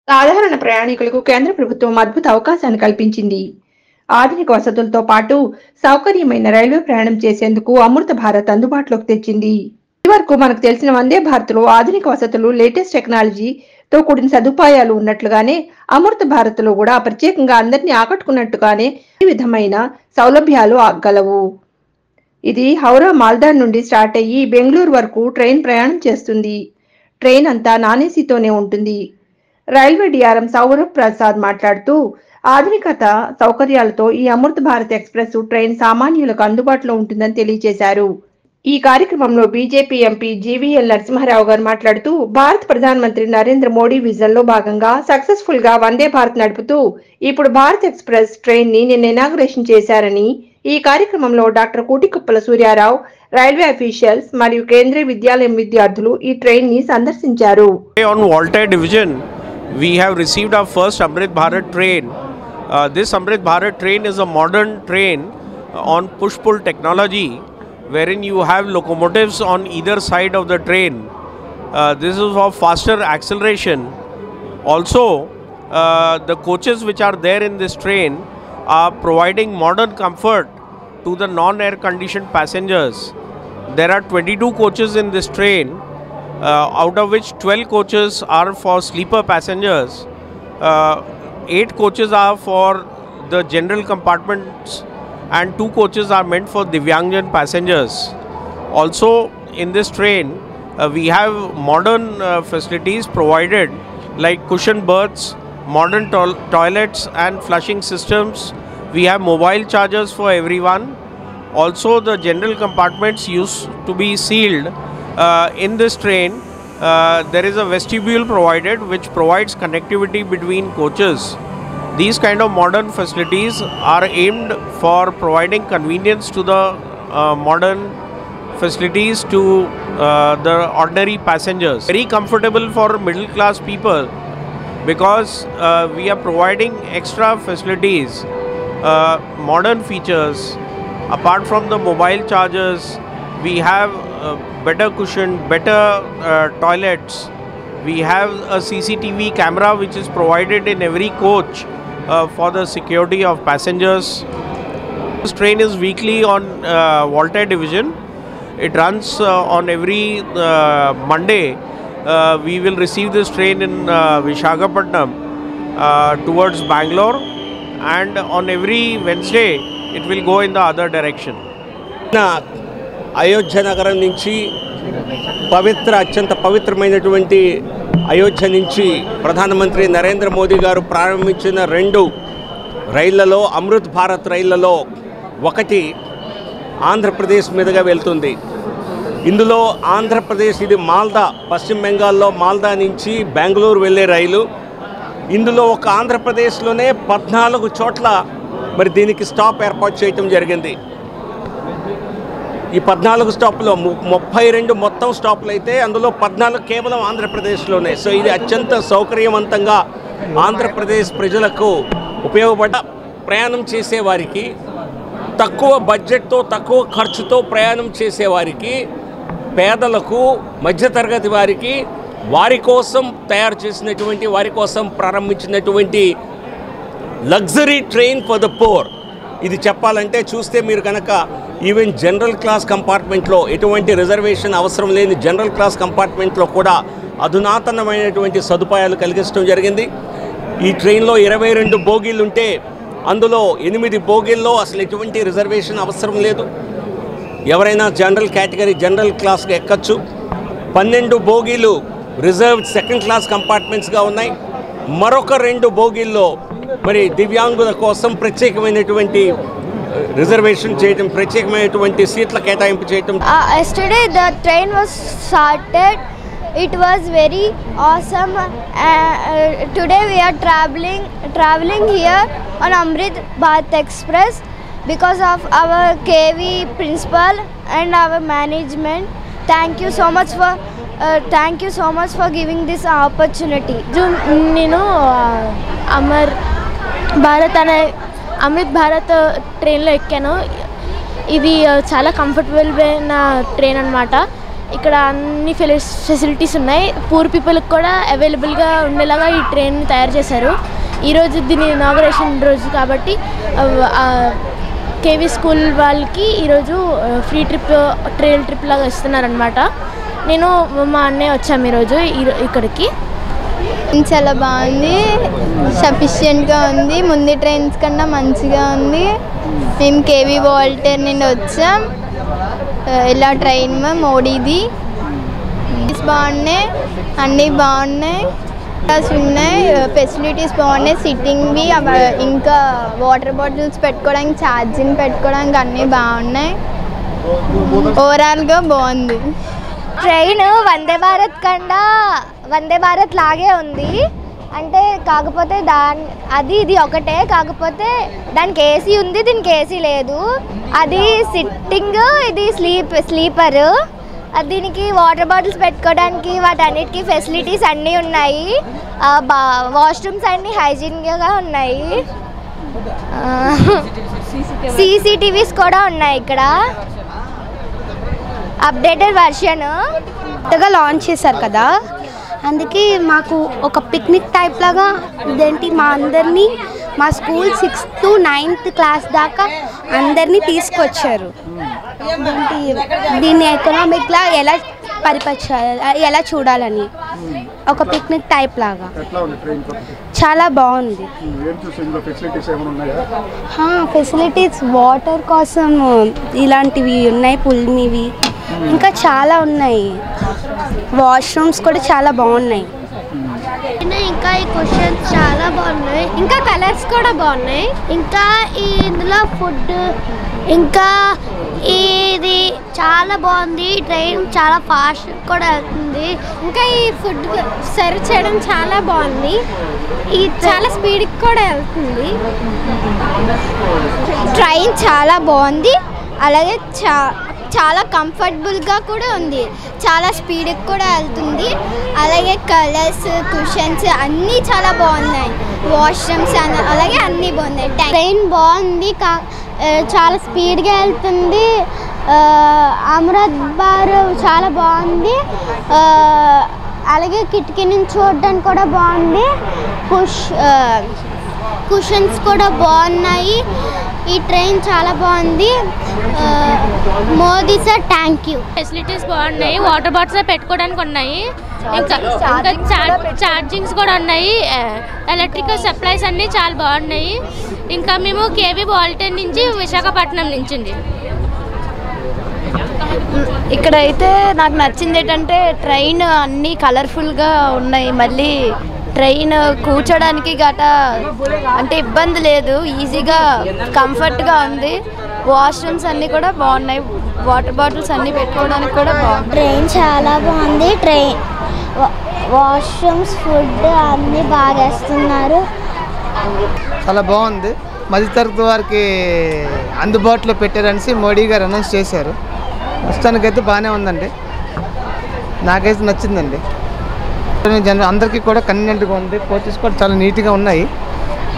సాధారణ ప్రయాణికులకు కేంద్ర ప్రభుత్వం అద్భుత అవకాశాన్ని కల్పించింది. ఆధునిక వసతులతో పాటు సౌకర్యమైన రైల్వే ప్రయాణం చేసేందుకు అమృత భారత్ అందుబాటులోకి తెచ్చింది. ఇదివరకు మనకు తెలిసిన వందే భారత్లో ఆధునిక వసతులు, లేటెస్ట్ టెక్నాలజీతో కూడిన సదుపాయాలు ఉన్నట్లుగానే అమృత భారత్లో కూడా ప్రత్యేకంగా అందరినీ ఆకట్టుకున్నట్టుగానే ఈ విధమైన సౌలభ్యాలు గలవు. ఇది హౌరా మాల్దా నుండి స్టార్ట్ అయ్యి బెంగళూరు వరకు ట్రైన్ ప్రయాణం చేస్తుంది. ట్రైన్ అంతా నాన్ ఏసీతోనే ఉంటుంది. రైల్వే డిఆర్ఎం సౌరభ్ ప్రసాద్ మాట్లాడుతూ, ఆధునికత సౌకర్యాలతో ఈ అమృత భారత్ ఎక్స్ప్రెస్ ట్రైన్ సామాన్యులకు అందుబాటులో ఉంటుందని తెలియజేశారు. ఈ కార్యక్రమంలో బీజేపీ ఎంపీ జీవీఎల్ నరసింహారావు గారు మాట్లాడుతూ, భారత ప్రధానమంత్రి నరేంద్ర మోడీ విజన్ లో భాగంగా సక్సెస్ఫుల్ గా వందే భారత్ నడుపుతూ ఇప్పుడు భారత్ ఎక్స్ప్రెస్ ట్రైన్ ని నిన్న ఇనాగ్రేషన్ చేశారని, ఈ కార్యక్రమంలో doctor Kutikuppala Suryarao, railway officials మరియు కేంద్రీయ విద్యాలయం విద్యార్థులు ఈ ట్రైన్ ని సందర్శించారు. We have received our first Amrit Bharat train. This Amrit Bharat train is a modern train on push-pull technology, wherein you have locomotives on either side of the train. This is for faster acceleration. Also, the coaches which are there in this train are providing modern comfort to the non-air conditioned passengers. There are 22 coaches in this train. Out of which 12 coaches are for sleeper passengers, 8 coaches are for the general compartments, and 2 coaches are meant for Divyangjan passengers. Also in this train we have modern facilities provided like cushion berths, modern toilets and flushing systems. We have mobile chargers for everyone. Also the general compartments used to be sealed. In this train there is a vestibule provided which provides connectivity between coaches. These kind of modern facilities are aimed for providing convenience to the modern facilities to the ordinary passengers. Very comfortable for middle class people because we are providing extra facilities, modern features. Apart from the mobile chargers, we have better cushion, better toilets. We have a CCTV camera which is provided in every coach for the security of passengers. This train is weekly on Voltaire division. It runs on every Monday. We will receive this train in Visakhapatnam towards Bangalore, and on every Wednesday it will go in the other direction. Ayodhya నగరం నుంచి అత్యంత పవిత్రమైనటువంటి అయోధ్య నుంచి ప్రధానమంత్రి నరేంద్ర మోదీ గారు ప్రారంభించిన 2 రైళ్లలో అమృత్ భారత్ రైళ్లలో ఒకటి ఆంధ్రప్రదేశ్ మీదుగా వెళ్తుంది. ఇందులో ఆంధ్రప్రదేశ్ ఇది మాల్దా, పశ్చిమ బెంగాల్లో మాల్దా నుంచి బెంగళూరు వెళ్ళే రైలు. ఇందులో ఒక ఆంధ్రప్రదేశ్లోనే 14 చోట్ల మరి దీనికి స్టాప్ ఏర్పాటు చేయటం జరిగింది. ఈ 14 స్టాప్లో 32 మొత్తం స్టాప్లు అయితే అందులో 14 కేవలం ఆంధ్రప్రదేశ్లోనే. సో ఇది అత్యంత సౌకర్యవంతంగా ఆంధ్రప్రదేశ్ ప్రజలకు ఉపయోగపడ ప్రయాణం చేసేవారికి, తక్కువ బడ్జెట్తో తక్కువ ఖర్చుతో ప్రయాణం చేసేవారికి, పేదలకు, మధ్యతరగతి వారికి, వారి కోసం తయారు చేసినటువంటి, వారి కోసం ప్రారంభించినటువంటి luxury train for the poor. ఇది చెప్పాలంటే చూస్తే మీరు కనుక ఈవెన్ జనరల్ క్లాస్ కంపార్ట్మెంట్లో ఎటువంటి రిజర్వేషన్ అవసరం లేని జనరల్ క్లాస్ కంపార్ట్మెంట్లో కూడా అధునాతనమైనటువంటి సదుపాయాలు కలిగించడం జరిగింది. ఈ ట్రైన్లో 22 బోగీలు ఉంటే అందులో 8 బోగీల్లో అసలు ఎటువంటి రిజర్వేషన్ అవసరం లేదు. ఎవరైనా జనరల్ కేటగిరీ జనరల్ క్లాస్కి ఎక్కచ్చు. 12 బోగీలు రిజర్వ్డ్ సెకండ్ క్లాస్ కంపార్ట్మెంట్స్గా ఉన్నాయి. మరొక 2 బోగీల్లో మరి దివ్యాంగుల కోసం ప్రత్యేకమైనటువంటి రిజర్వేషన్ చేయడం, ప్రత్యేకమైనటువంటి సీట్ల కేటాయింపు చేయడం. Yesterday the train was started. It was very awesome. Today we are traveling here on Amrit Bharat Express because of our KV principal and our management. Thank you so much for giving this opportunity. నేను అమృత్ భారత్ ట్రైన్లో ఎక్కాను. ఇది చాలా comfortable అయిన train అన్నమాట. ఇక్కడ అన్ని facilities ఉన్నాయి. పూర్ పీపుల్కి కూడా అవైలబుల్గా ఉండేలాగా ఈ ట్రైన్ తయారు చేశారు. ఈరోజు దీని ఇనాగరేషన్ రోజు కాబట్టి కేవీ స్కూల్ వాళ్ళకి ఈరోజు ఫ్రీ ట్రిప్ ట్రైన్ ట్రిప్ లాగా ఇస్తున్నారనమాట. నేను మా అన్నయ్య వచ్చాము ఈరోజు ఇక్కడికి. చాలా బాగుంది, సఫిషియెంట్గా ఉంది, ముందు ట్రైన్స్ కన్నా మంచిగా ఉంది. మేము కేవీ వాల్టర్ నుండి వచ్చాం. ఇలా ట్రైన్ మోడీది బాగున్నాయి, అన్నీ బాగున్నాయి, ఉన్నాయి, ఫెసిలిటీస్ బాగున్నాయి, సిట్టింగ్వి, ఇంకా వాటర్ బాటిల్స్ పెట్టుకోవడానికి, ఛార్జింగ్ పెట్టుకోవడానికి అన్నీ బాగున్నాయి. ఓవరాల్గా బాగుంది. ట్రైన్ వందే భారత్ లాగే ఉంది. అంటే కాకపోతే ఇది ఒకటే, కాకపోతే దానికి ఏసీ ఉంది, దీనికి ఏసీ లేదు. అది సిట్టింగ్, ఇది స్లీపర్. దీనికి వాటర్ బాటిల్స్ పెట్టుకోవడానికి వాటన్నిటికీ ఫెసిలిటీస్ అన్నీ ఉన్నాయి. వాష్రూమ్స్ అన్నీ హైజీన్గా ఉన్నాయి. సీసీటీవీస్ కూడా ఉన్నాయి ఇక్కడ. అప్డేటెడ్ వర్షన్ కొత్తగా లాంచ్ చేశారు కదా, అందుకే మాకు ఒక పిక్నిక్ టైప్ లాగా ఇదేంటి మా అందరినీ మా school 6th to 9th class దాకా అందరినీ తీసుకొచ్చారు. దీన్ని ఎకనామిక్లా ఎలా పరిపరచాలి, ఎలా చూడాలని ఒక పిక్నిక్ టైప్ లాగా చాలా బాగుంది. ఫెసిలిటీస్ వాటర్ కోసం ఇలాంటివి ఉన్నాయి, పుల్నివి ఇంకా చాలా ఉన్నాయి. వాష్రూమ్స్ కూడా చాలా బాగున్నాయి. ఇంకా ఈ క్వశ్చన్స్ చాలా బాగున్నాయి, ఇంకా కలర్స్ కూడా బాగున్నాయి. ఇంకా ఇందులో ఫుడ్, ఇంకా ఇది చాలా బాగుంది. ట్రైన్ చాలా ఫాస్ట్ కూడా వెళ్తుంది. ఇంకా ఈ ఫుడ్ సర్వ్ చేయడం చాలా బాగుంది. ఇది చాలా స్పీడ్కి కూడా వెళ్తుంది. ట్రైన్ చాలా బాగుంది, అలాగే చాలా కంఫర్టబుల్గా కూడా ఉంది, చాలా స్పీడ్కి కూడా వెళ్తుంది. అలాగే కలర్స్, కుషన్స్ అన్నీ చాలా బాగున్నాయి. వాష్రూమ్స్ అలాగే అన్నీ బాగున్నాయి. ట్రైన్ బాగుంది, చాలా స్పీడ్గా వెళ్తుంది. అమృత్ భారత్ చాలా బాగుంది. అలాగే కిటికీ నుంచి చూడడానికి కూడా బాగుంది. కుషన్స్ కూడా బాగున్నాయి. ఈ ట్రైన్ చాలా బాగుంది. Modi sir thank you. Facilities బాగున్నాయి, వాటర్ బాటిల్స్ పెట్టుకోవడానికి ఉన్నాయి, ఇంకా ఛార్జింగ్స్ కూడా ఉన్నాయి, ఎలక్ట్రికల్ సప్లైస్ అన్నీ చాలా బాగున్నాయి. ఇంకా మేము కేవీ వాల్టర్ నుంచి విశాఖపట్నం నుంచి. ఇక్కడైతే నాకు నచ్చింది ఏంటంటే ట్రైన్ అన్నీ కలర్ఫుల్గా ఉన్నాయి. మళ్ళీ ట్రైన్ కూర్చోడానికి గట అంటే ఇబ్బంది లేదు, ఈజీగా కంఫర్ట్గా ఉంది. వాష్రూమ్స్ అన్నీ కూడా బాగున్నాయి, వాటర్ బాటిల్స్ అన్నీ పెట్టుకోవడానికి కూడా బాగుంది. ట్రైన్ చాలా బాగుంది. ట్రైన్ వాష్రూమ్స్, ఫుడ్ అన్నీ బాగా వేస్తున్నారు. చాలా బాగుంది. మధ్యతరగతి వారికి అందుబాటులో పెట్టారనేసి మోడీ గారు అనౌన్స్ చేశారు. ప్రస్తుతానికైతే బాగానే ఉందండి, నాకైతే నచ్చిందండి. అందరికీ కూడా కన్వీనియంట్గా ఉంది. కోచెస్ కూడా చాలా నీట్గా ఉన్నాయి.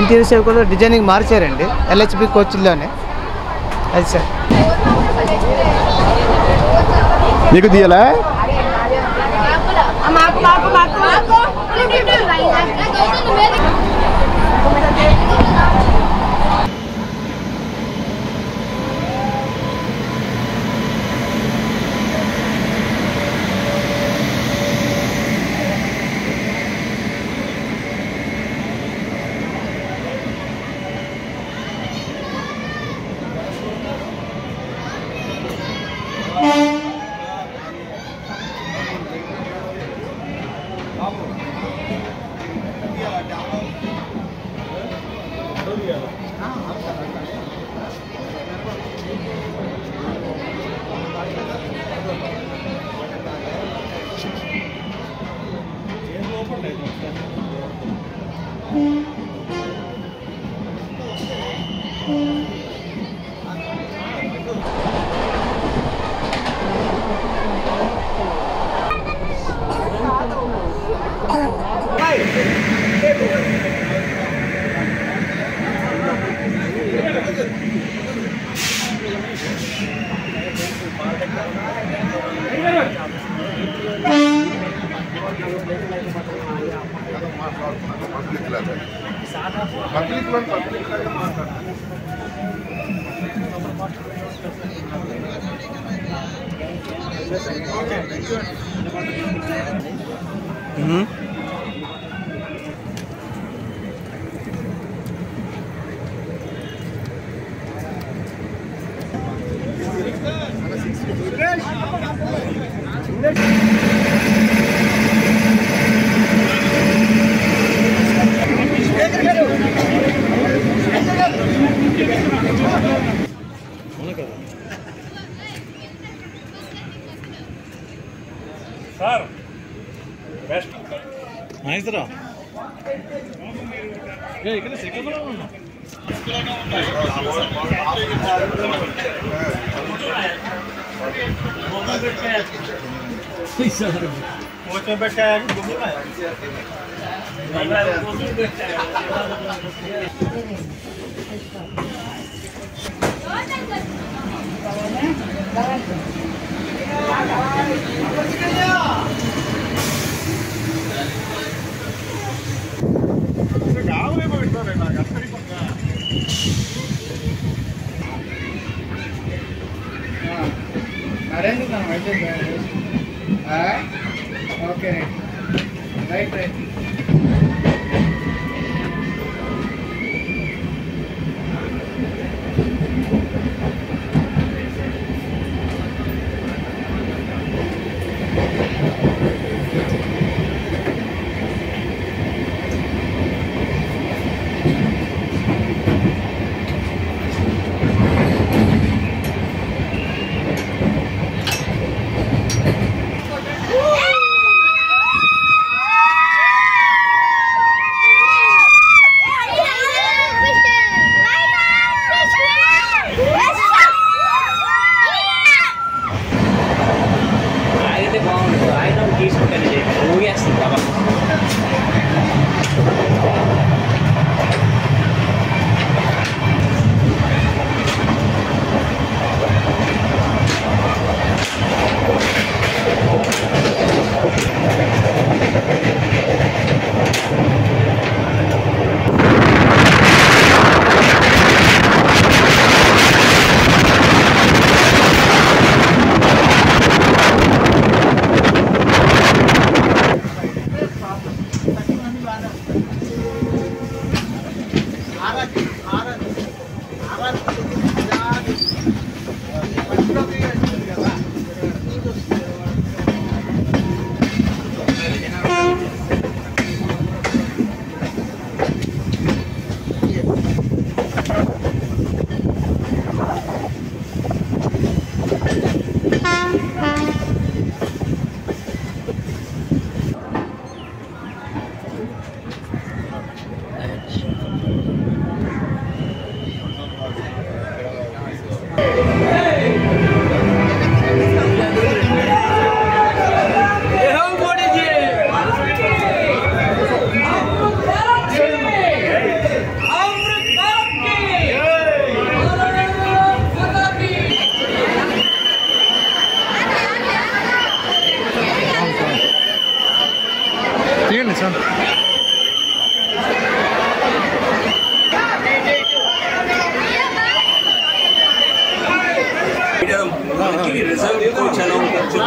ఇంటీరియర్స్ కూడా డిజైనింగ్ మార్చారండి ఎల్హెచ్బి కోచ్ల్లోనే. అది సార్ నీకు తీయాలా? brother. Public one, public Sir, best. Nice, sir. Yeah, you can see it. Please, sir. What's your best? Okay. Right.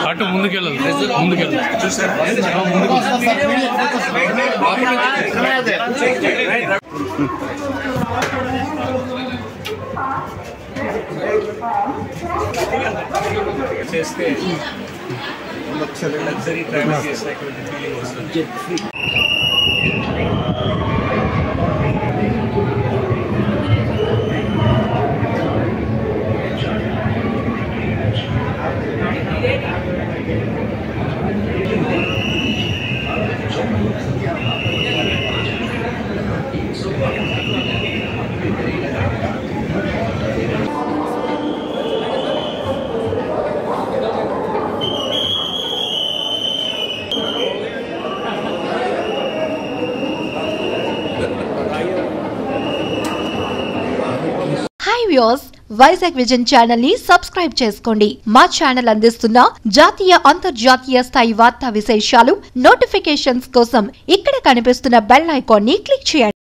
అటు ముందుకెళ్ళాలి చూసారు చేస్తే లగ్జరీ ట్రావెల్ చేసినటువంటి ఫీలింగ్ వస్తుంది. వైజాగ్ విజన్ ఛానల్ ని సబ్స్క్రైబ్ చేసుకోండి. మా ఛానల్ అందిస్తున్న జాతీయ అంతర్జాతీయ స్థాయి వార్తా విశేషాలు నోటిఫికేషన్స్ కోసం ఇక్కడ కనిపిస్తున్న బెల్ ఐకాన్ ని క్లిక్ చేయండి.